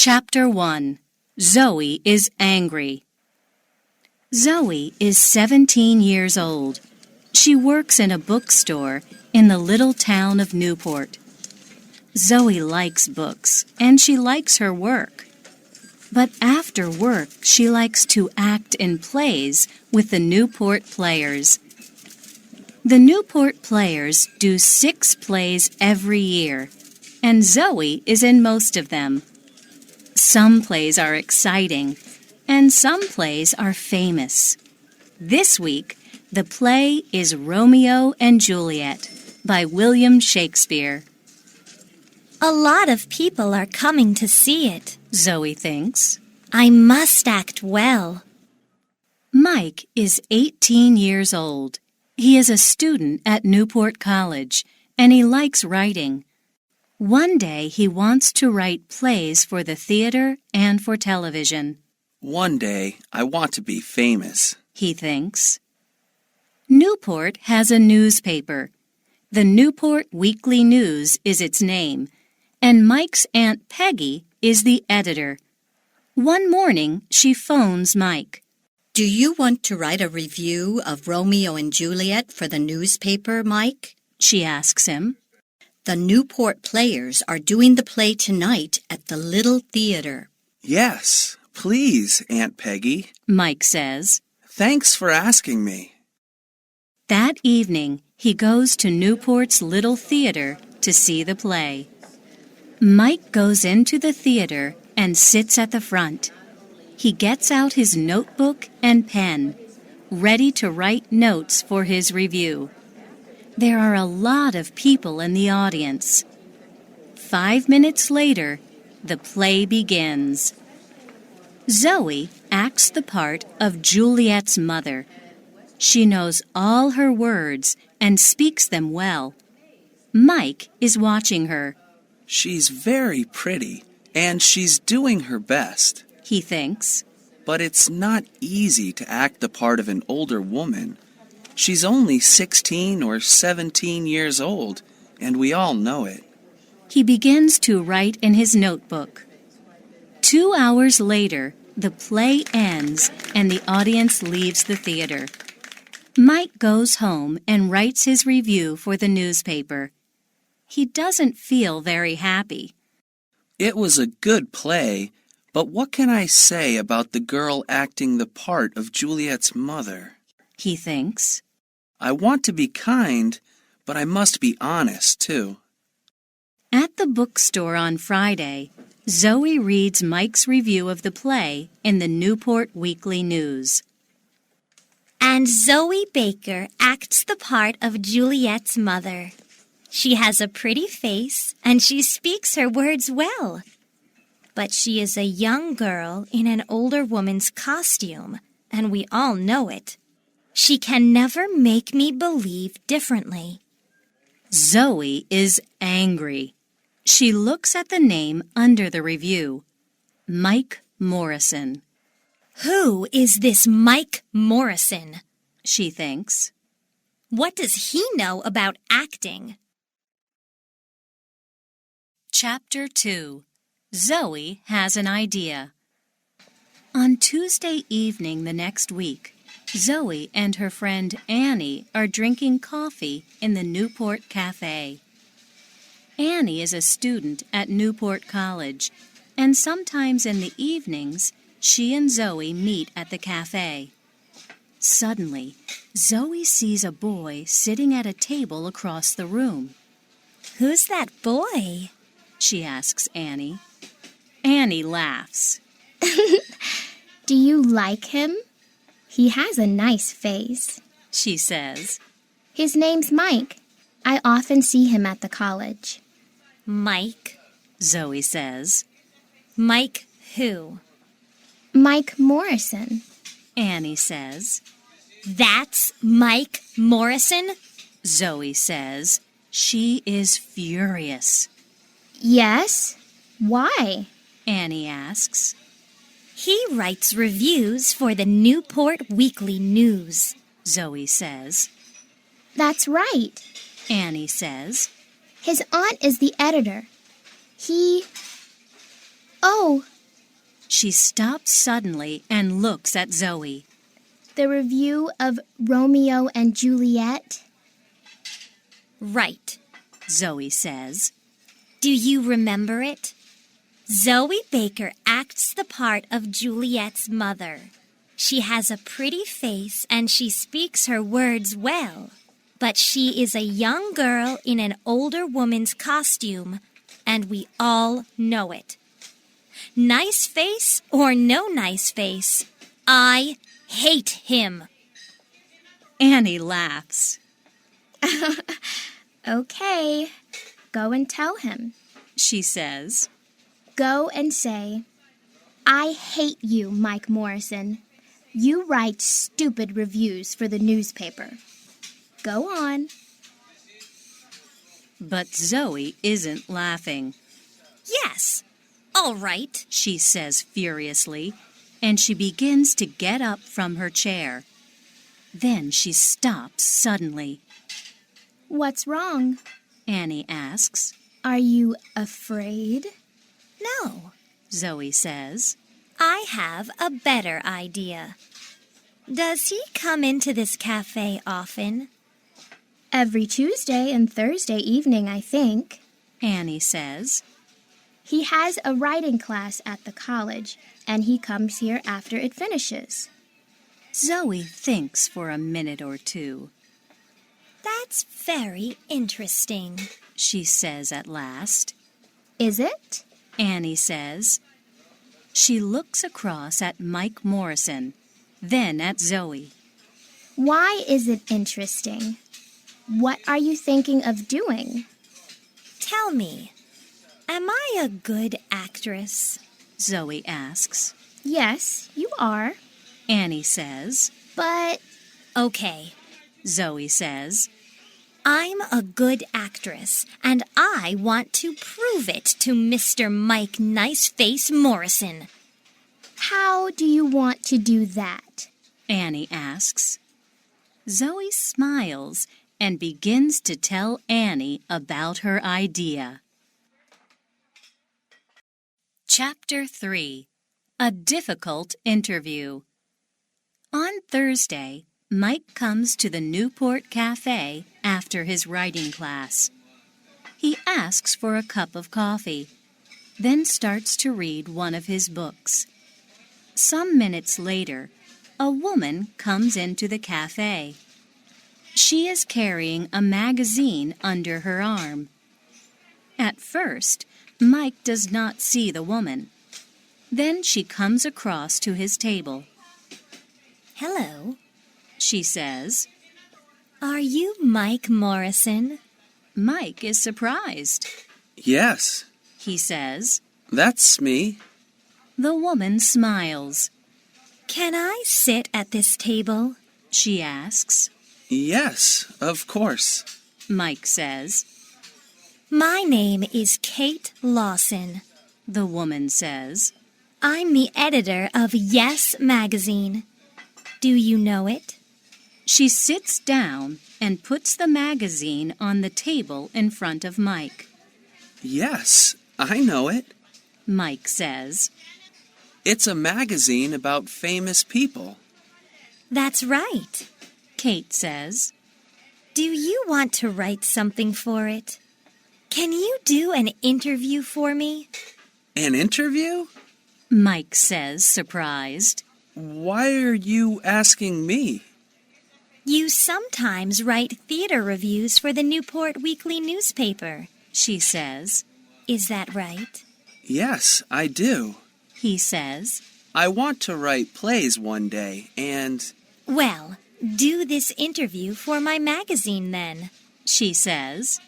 Chapter 1. Zoe is Angry. Zoe is 17 years old. She works in a bookstore in the little town of Newport. Zoe likes books, and she likes her work. But after work, she likes to act in plays with the Newport Players. The Newport Players do 6 plays every year, and Zoe is in most of them. Some plays are exciting, and some plays are famous. This week, the play is Romeo and Juliet by William Shakespeare. A lot of people are coming to see it, Zoe thinks. I must act well. Mike is 18 years old. He is a student at Newport College, and he likes writing. One day he wants to write plays for the theater and for television. One day I want to be famous, he thinks. Newport has a newspaper. The Newport Weekly News is its name, and Mike's Aunt Peggy is the editor. One morning, she phones Mike. Do you want to write a review of Romeo and Juliet for the newspaper, Mike? She asks him. The Newport Players are doing the play tonight at the Little Theater. Yes, please, Aunt Peggy, Mike says. Thanks for asking me. That evening, he goes to Newport's Little Theater to see the play. Mike goes into the theater and sits at the front. He gets out his notebook and pen, ready to write notes for his review. There are a lot of people in the audience. 5 minutes later, the play begins. Zoe acts the part of Juliet's mother. She knows all her words and speaks them well. Mike is watching her. She's very pretty, and she's doing her best, he thinks. But it's not easy to act the part of an older woman. She's only 16 or 17 years old, and we all know it. He begins to write in his notebook. 2 hours later, the play ends and the audience leaves the theater. Mike goes home and writes his review for the newspaper. He doesn't feel very happy. It was a good play, but what can I say about the girl acting the part of Juliet's mother? He thinks. I want to be kind, but I must be honest, too. At the bookstore on Friday, Zoe reads Mike's review of the play in the Newport Weekly News. And Zoe Baker acts the part of Juliet's mother. She has a pretty face, and she speaks her words well. But she is a young girl in an older woman's costume, and we all know it. She can never make me believe differently. Zoe is angry. She looks at the name under the review. Mike Morrison. Who is this Mike Morrison? She thinks. What does he know about acting? Chapter 2. Zoe has an idea. On Tuesday evening the next week, Zoe and her friend Annie are drinking coffee in the Newport Cafe. Annie is a student at Newport College, and sometimes in the evenings, she and Zoe meet at the cafe. Suddenly, Zoe sees a boy sitting at a table across the room. Who's that boy? She asks Annie. Annie laughs. Do you like him? He has a nice face, she says. His name's Mike. I often see him at the college. Mike, Zoe says. Mike who? Mike Morrison, Annie says. That's Mike Morrison? Zoe says. She is furious. Yes? Why? Annie asks. He writes reviews for the Newport Weekly News, Zoe says. That's right, Annie says. His aunt is the editor. Oh, She stops suddenly and looks at Zoe. The review of Romeo and Juliet? Right, Zoe says. do you remember it? Zoe Baker acts the part of Juliet's mother. She has a pretty face and she speaks her words well. But she is a young girl in an older woman's costume, and we all know it. Nice face or no nice face, I hate him. Annie laughs. Okay, go and tell him. She says. Go and say, I hate you, Mike Morrison. You write stupid reviews for the newspaper. Go on. But Zoe isn't laughing. Yes, all right. She says furiously, and she begins to get up from her chair. Then she stops suddenly. What's wrong? Annie asks. Are you afraid? No, Zoe says. I have a better idea. Does he come into this cafe often? Every Tuesday and Thursday evening, I think. Annie says. He has a writing class at the college, and he comes here after it finishes. Zoe thinks for a minute or two. That's very interesting. She says at last. Is it? Annie says. She looks across at Mike Morrison, then at Zoe. Why is it interesting? What are you thinking of doing? Tell me, am I a good actress? Zoe asks. Yes, you are. Annie says. But Okay, Zoe says. I'm a good actress, and I want to prove it to Mr. Mike Niceface Morrison. how do you want to do that? Annie asks. Zoe smiles and begins to tell Annie about her idea. Chapter 3. A Difficult Interview. On Thursday, Mike comes to the Newport Cafe after his writing class. He asks for a cup of coffee, then starts to read one of his books. Some minutes later, a woman comes into the cafe. She is carrying a magazine under her arm. At first, Mike does not see the woman. Then she comes across to his table. Hello, She says. are you Mike Morrison? Mike is surprised. Yes, He says. that's me. The woman smiles. Can I sit at this table? She asks. Yes, of course. Mike says. My name is Kate Lawson. The woman says. I'm the editor of Yes magazine. Do you know it? She sits down and puts the magazine on the table in front of Mike. Yes, I know it. Mike says. It's a magazine about famous people. That's right. Kate says. Do you want to write something for it? Can you do an interview for me? An interview? Mike says, surprised. Why are you asking me? You sometimes write theater reviews for the Newport Weekly newspaper. She says. Is that right? Yes, I do. He says. I want to write plays one day, and Well, do this interview for my magazine then. She says.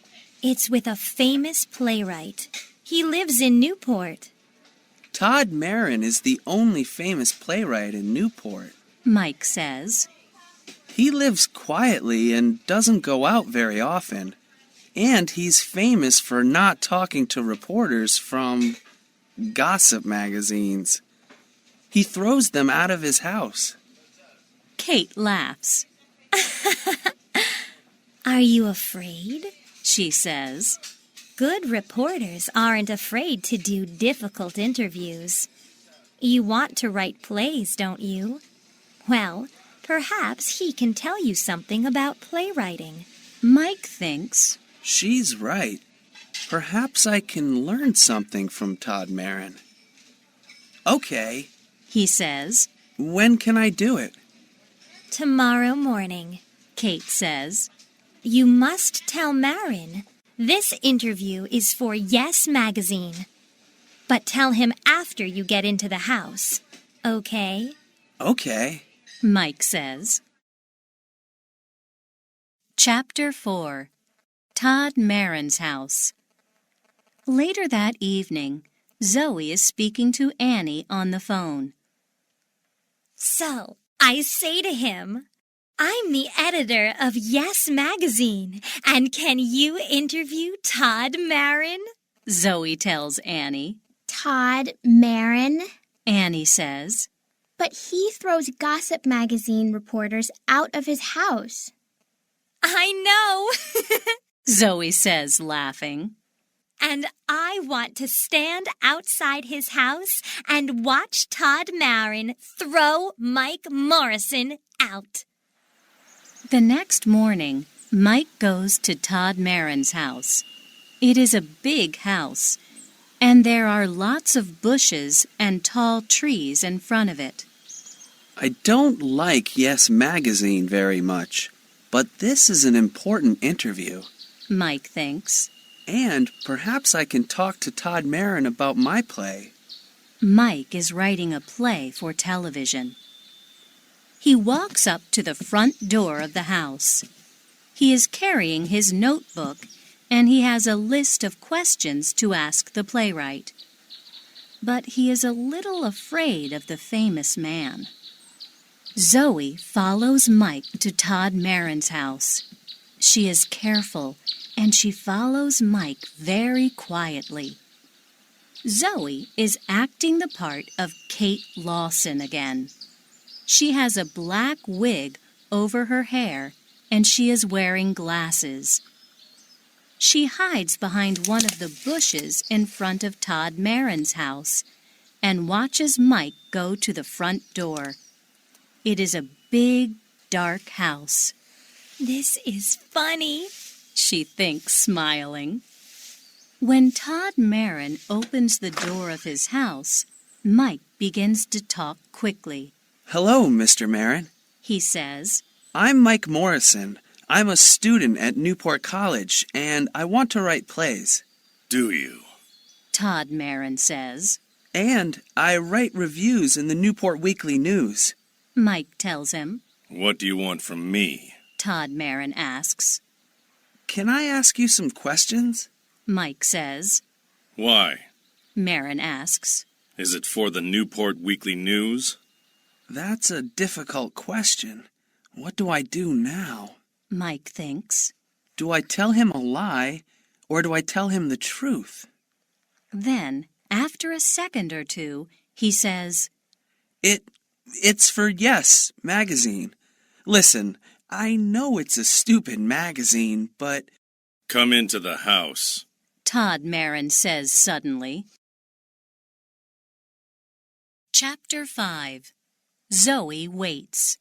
It's with a famous playwright. He lives in Newport. Todd Marin is the only famous playwright in Newport. Mike says. He lives quietly and doesn't go out very often. And he's famous for not talking to reporters from gossip magazines. He throws them out of his house. Kate laughs. Are you afraid? She says. Good reporters aren't afraid to do difficult interviews. You want to write plays, don't you? Well, perhaps he can tell you something about playwriting. Mike thinks, She's right. Perhaps I can learn something from Todd Marin. Okay, he says. When can I do it? Tomorrow morning, Kate says. You must tell Marin. This interview is for Yes Magazine. But tell him after you get into the house, okay? Okay. Mike says. Chapter 4. Todd Marin's House. Later that evening, Zoe is speaking to Annie on the phone. So, I say to him, I'm the editor of Yes Magazine, and can you interview Todd Marin? Zoe tells Annie. Todd Marin? Annie says. But he throws Gossip Magazine reporters out of his house. I know! Zoe says, laughing. And I want to stand outside his house and watch Todd Marin throw Mike Morrison out. The next morning, Mike goes to Todd Marin's house. It is a big house, and there are lots of bushes and tall trees in front of it. I don't like Yes Magazine very much, but this is an important interview. Mike thinks. And perhaps I can talk to Todd Marin about my play. Mike is writing a play for television. He walks up to the front door of the house. He is carrying his notebook, and he has a list of questions to ask the playwright. But he is a little afraid of the famous man. Zoe follows Mike to Todd Marin's house. She is careful, and she follows Mike very quietly. Zoe is acting the part of Kate Lawson again. She has a black wig over her hair, and she is wearing glasses. She hides behind one of the bushes in front of Todd Marin's house and watches Mike go to the front door. It is a big, dark house. This is funny, she thinks, smiling. When Todd Marin opens the door of his house, Mike begins to talk quickly. Hello, Mr. Marin. He says. I'm Mike Morrison. I'm a student at Newport College, and I want to write plays. Do you? Todd Marin says. And I write reviews in the Newport Weekly News. Mike tells him. What do you want from me? Todd Marin asks. Can I ask you some questions? Mike says. Why? Marin asks. Is it for the Newport Weekly News? That's a difficult question. What do I do now? Mike thinks. Do I tell him a lie, or do I tell him the truth? Then, after a second or two, he says, It's for Yes Magazine. Listen, I know it's a stupid magazine, but... Come into the house, Todd Marin says suddenly. Chapter 5. Zoe Waits.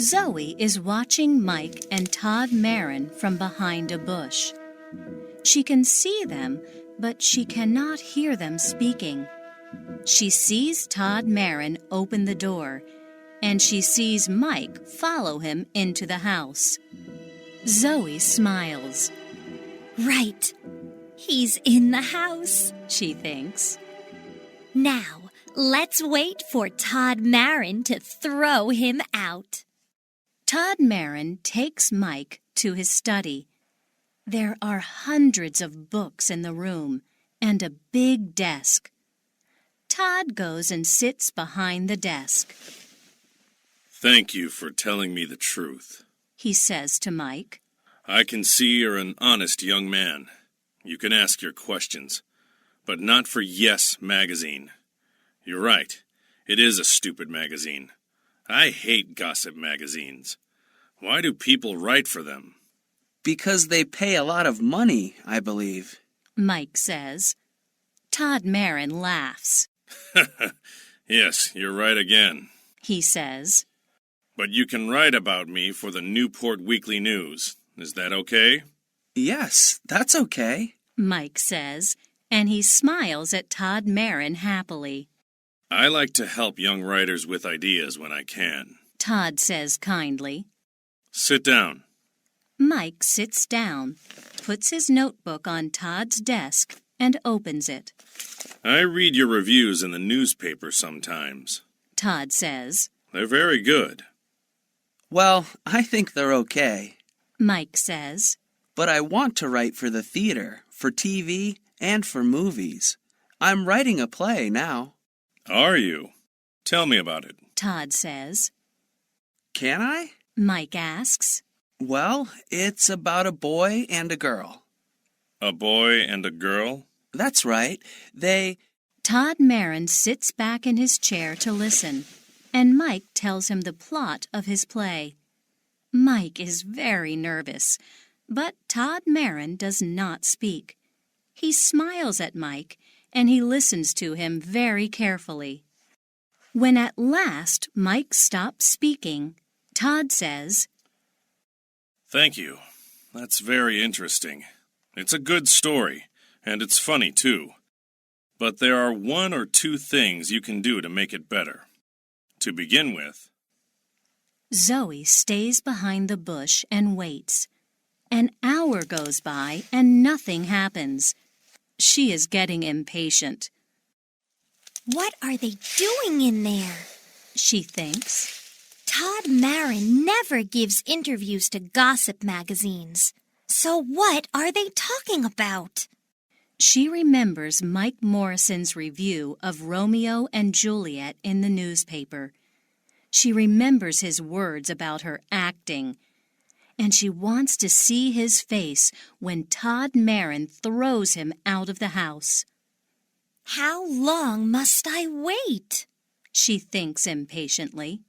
Zoe is watching Mike and Todd Marin from behind a bush. She can see them, but she cannot hear them speaking. She sees Todd Marin open the door, and she sees Mike follow him into the house. Zoe smiles. Right. He's in the house, she thinks. Now, let's wait for Todd Marin to throw him out. Todd Marin takes Mike to his study. There are hundreds of books in the room and a big desk. Todd goes and sits behind the desk. Thank you for telling me the truth, he says to Mike. I can see you're an honest young man. You can ask your questions, but not for Yes Magazine. You're right. It is a stupid magazine. I hate gossip magazines. Why do people write for them? Because they pay a lot of money, I believe. Mike says. Todd Marin laughs. Yes, you're right again, he says. but you can write about me for the Newport Weekly News. Is that okay? Yes, that's okay. Mike says, and he smiles at Todd Marin happily. I like to help young writers with ideas when I can. Todd says kindly. Sit down. Mike sits down, puts his notebook on Todd's desk, and opens it. I read your reviews in the newspaper sometimes. Todd says. They're very good. Well, I think they're okay. Mike says. But I want to write for the theater, for TV, and for movies. I'm writing a play now. Are you? Tell me about it. Todd says. Can I? Mike asks. Well, it's about a boy and a girl. A boy and a girl? That's right. Todd Marin sits back in his chair to listen, and Mike tells him the plot of his play. Mike is very nervous, but Todd Marin does not speak. He smiles at Mike, and he listens to him very carefully. When at last Mike stops speaking, Todd says, Thank you. That's very interesting. It's a good story, and it's funny too. But there are one or two things you can do to make it better. To begin with, Zoe stays behind the bush and waits. An hour goes by and nothing happens. She is getting impatient. What are they doing in there? She thinks. Todd Marin never gives interviews to gossip magazines. So what are they talking about? She remembers Mike Morrison's review of Romeo and Juliet in the newspaper. She remembers his words about her acting. And she wants to see his face when Todd Marin throws him out of the house. How long must I wait? She thinks impatiently.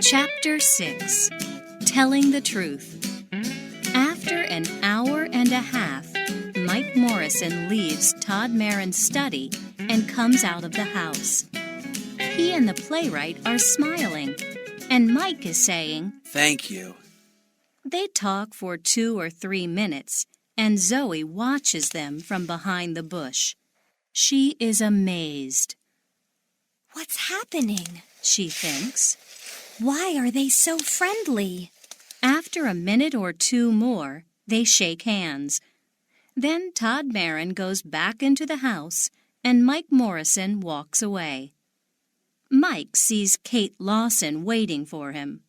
Chapter 6. Telling the Truth. After an hour and a half, Mike Morrison leaves Todd Marin's study and comes out of the house. He and the playwright are smiling, and Mike is saying, Thank you. They talk for 2 or 3 minutes, and Zoe watches them from behind the bush. She is amazed. What's happening? She thinks. Why are they so friendly? After a minute or 2 more, they shake hands. Then Todd Marin goes back into the house, and Mike Morrison walks away. Mike sees Kate Lawson waiting for him.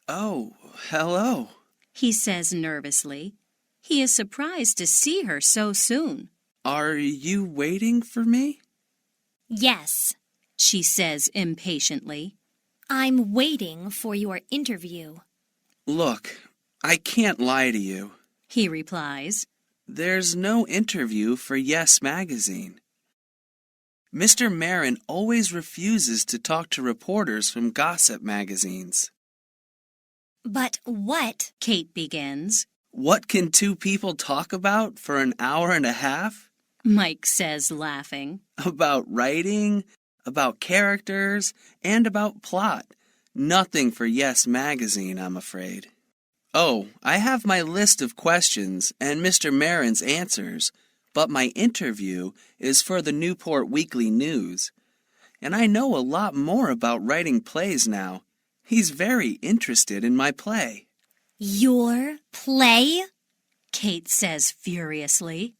Oh, hello. He says nervously. He is surprised to see her so soon. Are you waiting for me? Yes, She says impatiently. I'm waiting for your interview. Look, I can't lie to you. He replies. There's no interview for Yes magazine. Mr. Marin always refuses to talk to reporters from gossip magazines. But what? Kate begins. What can two people talk about for an hour and a half? Mike says, laughing. About writing, about characters, and about plot. Nothing for Yes magazine, I'm afraid. Oh, I have my list of questions and Mr. Marin's answers, but my interview is for the Newport Weekly News. And I know a lot more about writing plays now. He's very interested in my play. Your play? Kate says furiously.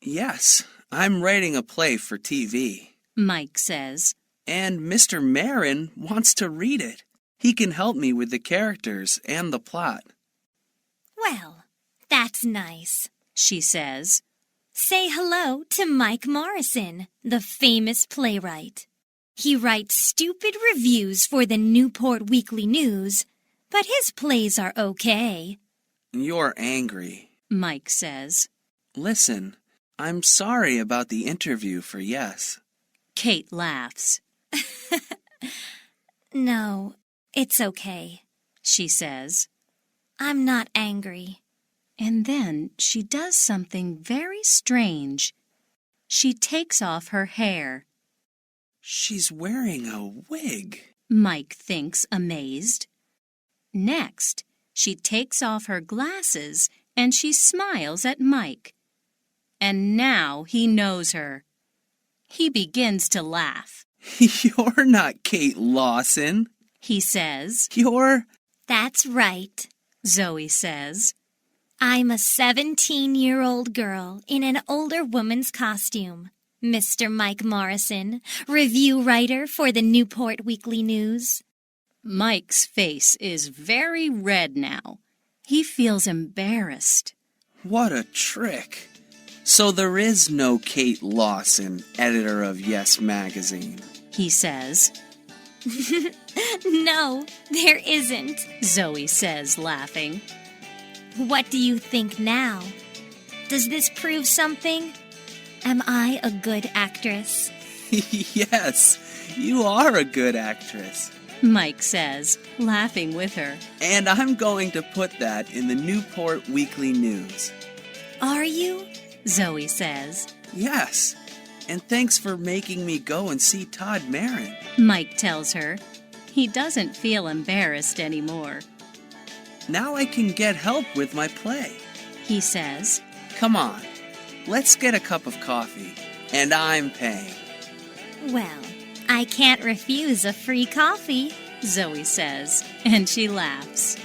Yes, I'm writing a play for TV. Mike says. And Mr. Marin wants to read it. He can help me with the characters and the plot. Well, that's nice. She says. Say hello to Mike Morrison, the famous playwright. He writes stupid reviews for the Newport Weekly News, but his plays are okay. You're angry, Mike says. Listen, I'm sorry about the interview for Yes. Kate laughs. No, it's okay. She says. I'm not angry. And then she does something very strange. She takes off her hair. She's wearing a wig. Mike thinks, amazed. Next, she takes off her glasses and she smiles at Mike. And now he knows her. He begins to laugh. You're not Kate Lawson, He says. You're... That's right. Zoe says. I'm a 17-year-old girl in an older woman's costume. Mr. Mike Morrison, review writer for the Newport Weekly News. Mike's face is very red now. He feels embarrassed. What a trick. So there is no Kate Lawson, editor of Yes Magazine. He says. No, there isn't. Zoe says, laughing. What do you think now? Does this prove something? Am I a good actress? Yes, you are a good actress. Mike says, laughing with her. And I'm going to put that in the Newport Weekly News. Are you? Zoe says. Yes, and thanks for making me go and see Todd Marin. Mike tells her. He doesn't feel embarrassed anymore. Now I can get help with my play. He says. Come on, let's get a cup of coffee, and I'm paying. Well, I can't refuse a free coffee. Zoe says, and she laughs.